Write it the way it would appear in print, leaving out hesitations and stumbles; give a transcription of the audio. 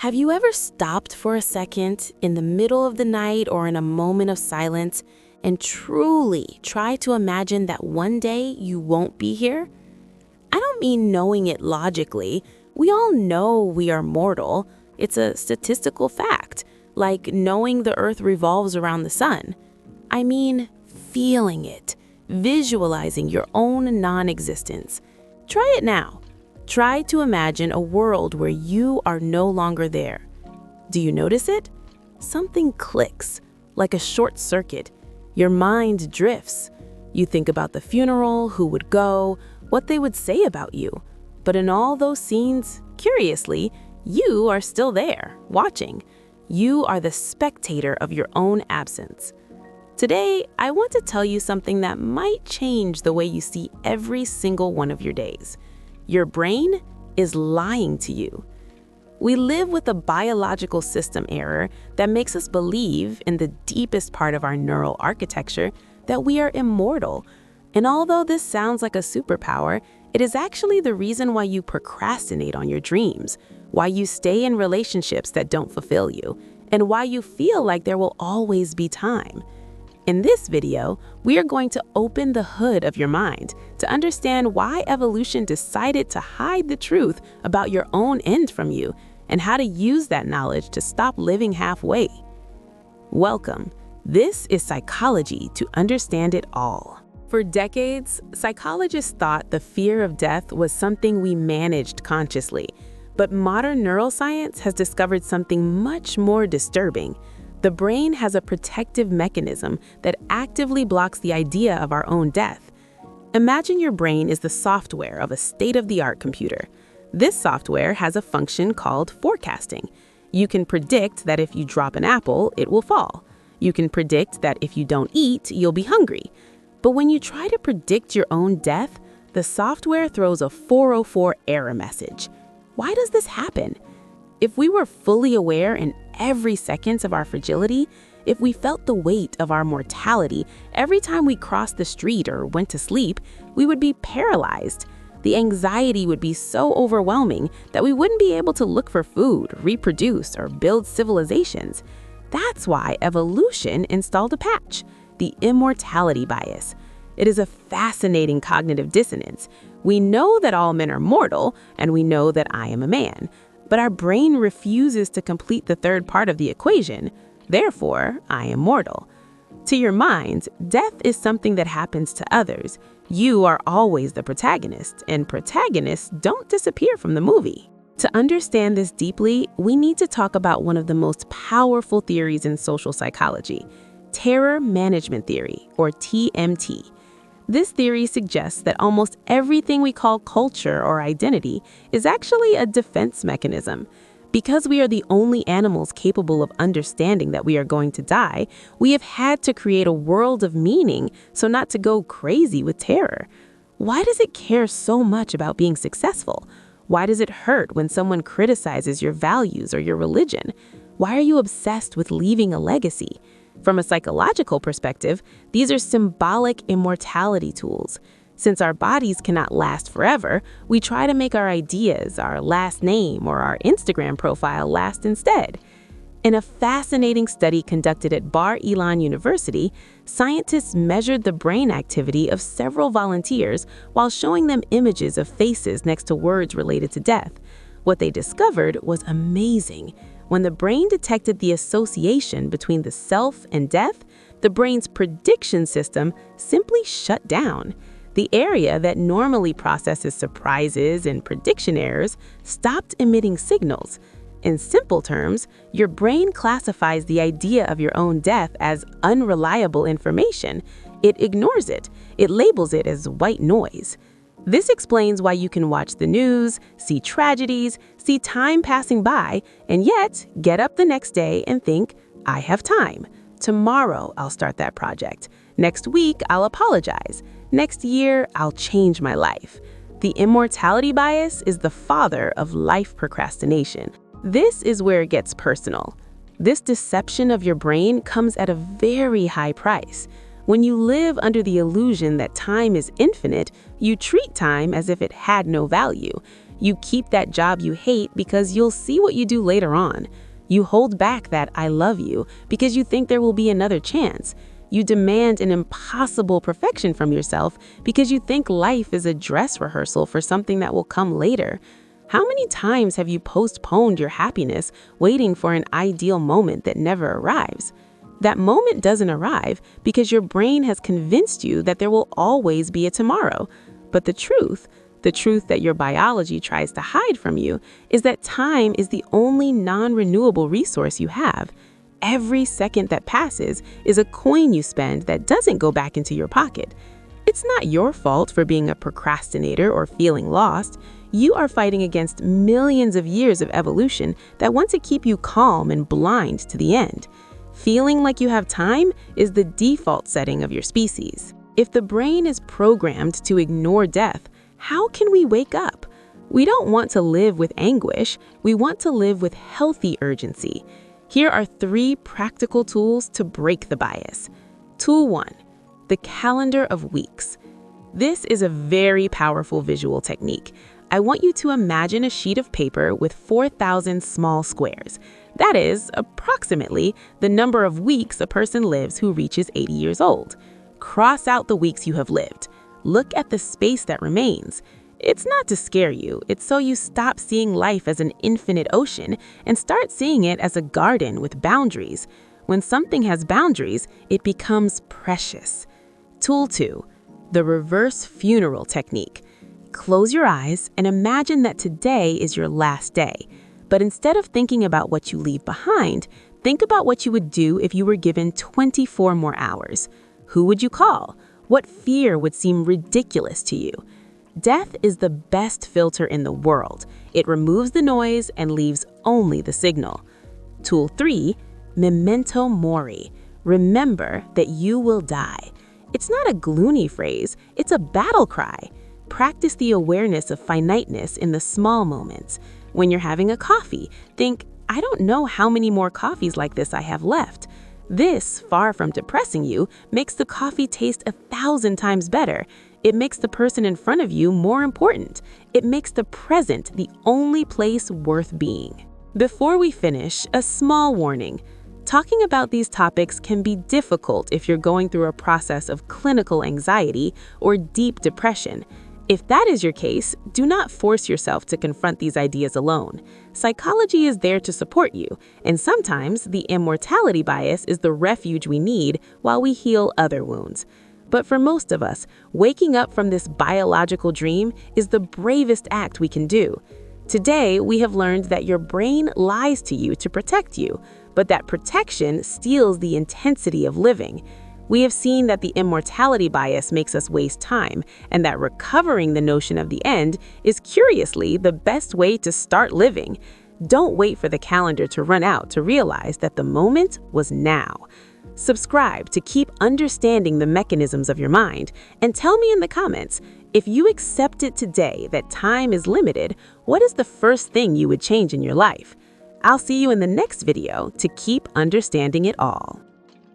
Have you ever stopped for a second in the middle of the night or in a moment of silence and truly try to imagine that one day you won't be here? I don't mean knowing it logically. We all know we are mortal. It's a statistical fact, like knowing the earth revolves around the sun. I mean feeling it, visualizing your own non-existence. Try it now. Try to imagine a world where you are no longer there. Do you notice it? Something clicks, like a short circuit. Your mind drifts. You think about the funeral, who would go, what they would say about you. But in all those scenes, curiously, you are still there, watching. You are the spectator of your own absence. Today, I want to tell you something that might change the way you see every single one of your days. Your brain is lying to you. We live with a biological system error that makes us believe, in the deepest part of our neural architecture, that we are immortal. And although this sounds like a superpower, it is actually the reason why you procrastinate on your dreams, why you stay in relationships that don't fulfill you, and why you feel like there will always be time. In this video, we are going to open the hood of your mind to understand why evolution decided to hide the truth about your own end from you and how to use that knowledge to stop living halfway. Welcome. This is Psychology to Understand It All. For decades, psychologists thought the fear of death was something we managed consciously, but modern neuroscience has discovered something much more disturbing. The brain has a protective mechanism that actively blocks the idea of our own death. Imagine your brain is the software of a state-of-the-art computer. This software has a function called forecasting. You can predict that if you drop an apple, it will fall. You can predict that if you don't eat, you'll be hungry. But when you try to predict your own death, the software throws a 404 error message. Why does this happen? If we were fully aware in every second of our fragility, if we felt the weight of our mortality every time we crossed the street or went to sleep, we would be paralyzed. The anxiety would be so overwhelming that we wouldn't be able to look for food, reproduce, or build civilizations. That's why evolution installed a patch, the Immortality Bias. It is a fascinating cognitive dissonance. We know that all men are mortal, and we know that I am a man. But our brain refuses to complete the third part of the equation. Therefore, I am mortal. To your mind, death is something that happens to others. You are always the protagonist, and protagonists don't disappear from the movie. To understand this deeply, we need to talk about one of the most powerful theories in social psychology, terror management theory, or TMT. This theory suggests that almost everything we call culture or identity is actually a defense mechanism. Because we are the only animals capable of understanding that we are going to die, we have had to create a world of meaning so not to go crazy with terror. Why does it care so much about being successful? Why does it hurt when someone criticizes your values or your religion? Why are you obsessed with leaving a legacy? From a psychological perspective, these are symbolic immortality tools. Since our bodies cannot last forever, we try to make our ideas, our last name, or our Instagram profile last instead. In a fascinating study conducted at Bar-Ilan University, scientists measured the brain activity of several volunteers while showing them images of faces next to words related to death. What they discovered was amazing. When the brain detected the association between the self and death, the brain's prediction system simply shut down. The area that normally processes surprises and prediction errors stopped emitting signals. In simple terms, your brain classifies the idea of your own death as unreliable information. It ignores it. It labels it as white noise. This explains why you can watch the news, see tragedies, see time passing by, and yet get up the next day and think, I have time. Tomorrow, I'll start that project. Next week, I'll apologize. Next year, I'll change my life. The immortality bias is the father of life procrastination. This is where it gets personal. This deception of your brain comes at a very high price. When you live under the illusion that time is infinite, you treat time as if it had no value. You keep that job you hate because you'll see what you do later on. You hold back that "I love you" because you think there will be another chance. You demand an impossible perfection from yourself because you think life is a dress rehearsal for something that will come later. How many times have you postponed your happiness waiting for an ideal moment that never arrives? That moment doesn't arrive because your brain has convinced you that there will always be a tomorrow. But the truth that your biology tries to hide from you, is that time is the only non-renewable resource you have. Every second that passes is a coin you spend that doesn't go back into your pocket. It's not your fault for being a procrastinator or feeling lost. You are fighting against millions of years of evolution that want to keep you calm and blind to the end. Feeling like you have time is the default setting of your species. If the brain is programmed to ignore death, how can we wake up? We don't want to live with anguish. We want to live with healthy urgency. Here are 3 practical tools to break the bias. Tool 1, the calendar of weeks. This is a very powerful visual technique. I want you to imagine a sheet of paper with 4,000 small squares. That is approximately the number of weeks a person lives who reaches 80 years old. Cross out the weeks you have lived. Look at the space that remains. It's not to scare you, it's so you stop seeing life as an infinite ocean and start seeing it as a garden with boundaries. When something has boundaries, it becomes precious. Tool 2, the reverse funeral technique. Close your eyes and imagine that today is your last day. But instead of thinking about what you leave behind, think about what you would do if you were given 24 more hours. Who would you call? What fear would seem ridiculous to you? Death is the best filter in the world. It removes the noise and leaves only the signal. Tool 3, memento mori. Remember that you will die. It's not a gloomy phrase, it's a battle cry. Practice the awareness of finiteness in the small moments. When you're having a coffee, think, I don't know how many more coffees like this I have left. This, far from depressing you, makes the coffee taste 1,000 times better. It makes the person in front of you more important. It makes the present the only place worth being. Before we finish, a small warning. Talking about these topics can be difficult if you're going through a process of clinical anxiety or deep depression. If that is your case, do not force yourself to confront these ideas alone. Psychology is there to support you, and sometimes the immortality bias is the refuge we need while we heal other wounds. But for most of us, waking up from this biological dream is the bravest act we can do. Today, we have learned that your brain lies to you to protect you, but that protection steals the intensity of living. We have seen that the immortality bias makes us waste time, and that recovering the notion of the end is curiously the best way to start living. Don't wait for the calendar to run out to realize that the moment was now. Subscribe to keep understanding the mechanisms of your mind, and tell me in the comments, if you accepted today that time is limited, what is the first thing you would change in your life? I'll see you in the next video to keep understanding it all.